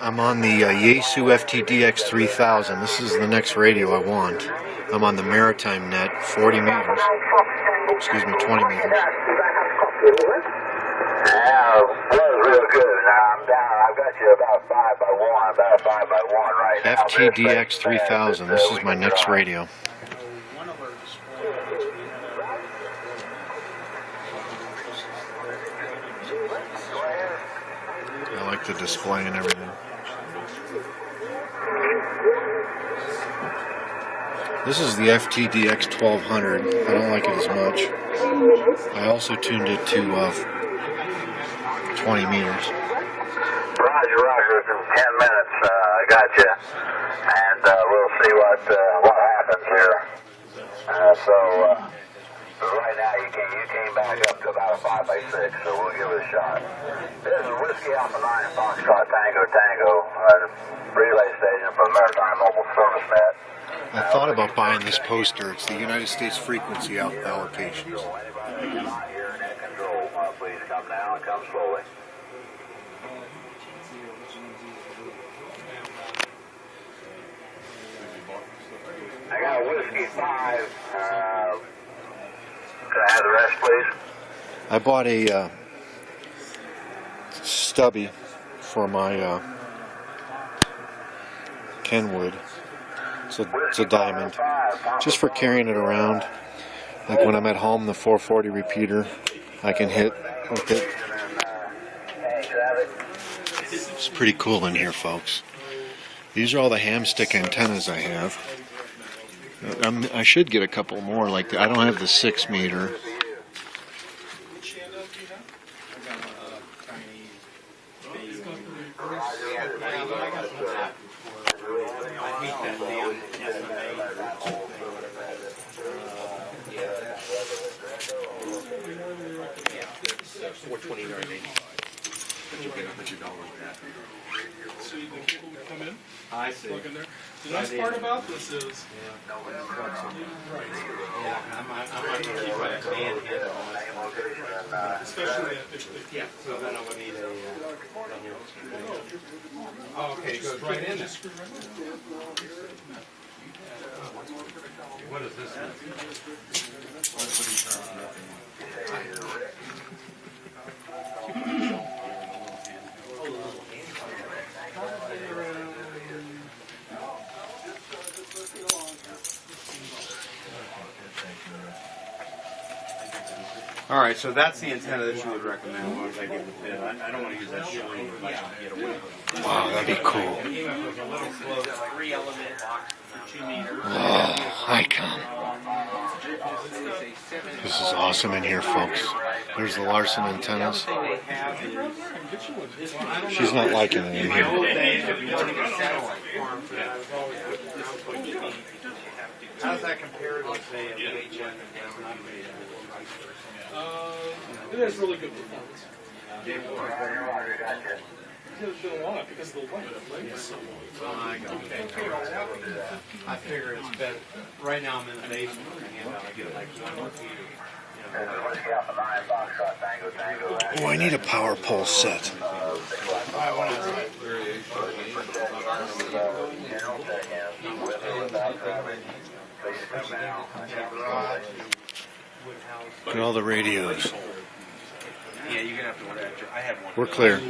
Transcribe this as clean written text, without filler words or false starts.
I'm on the Yaesu FTDX 3000. This is the next radio I want. I'm on the Maritime Net, 40 meters. Excuse me, 20 meters. Was real good. Now I'm down. I've got you about 5 by 1 right now. FTDX 3000. This is my next radio. I like the display and everything. This is the FTDX 1200. I don't like it as much. I also tuned it to 20 meters. Roger. In 10 minutes, I got you. And we'll see what happens here. Right now you came back up to about a 5 by 6, so we'll give it a shot. This is Whiskey Alpha 9 Foxtrot Tango, relay station from Maritime Mobile Service Net. I thought about buying this poster. It's the United States frequency allocations. Please come down, come slowly. I got a Whiskey 5. Can I have the rest, please? I bought a stubby for my Kenwood. It's a diamond. Just for carrying it around. Like when I'm at home, the 440 repeater, I can hit with it. It's pretty cool in here, folks. These are all the ham stick antennas I have. I should get a couple more like that. I don't have the 6 meter. So the cable would come in, I see. plug in there. The nice part about this is, right. Yeah, I'm not going to keep my command handle on it. Especially if Yeah, so then I would need a... Oh, okay, it goes right in there. What is this? All right, so that's the antenna that you would recommend once I get the pin. I don't want to use that shilling if I can get away with it. Wow, that'd be cool. Oh, icon. This is awesome in here, folks. There's the Larson antennas. She's not liking it in here. How does that compare to, say, a VHF? it has really good performance. It's been a while because the length is so long. I figure it's better. Right now I'm in the basement. I get like 1 repeater. Oh, I need a power pole set. Look at all the radios. Yeah, you're gonna have to. I have one. We're clear.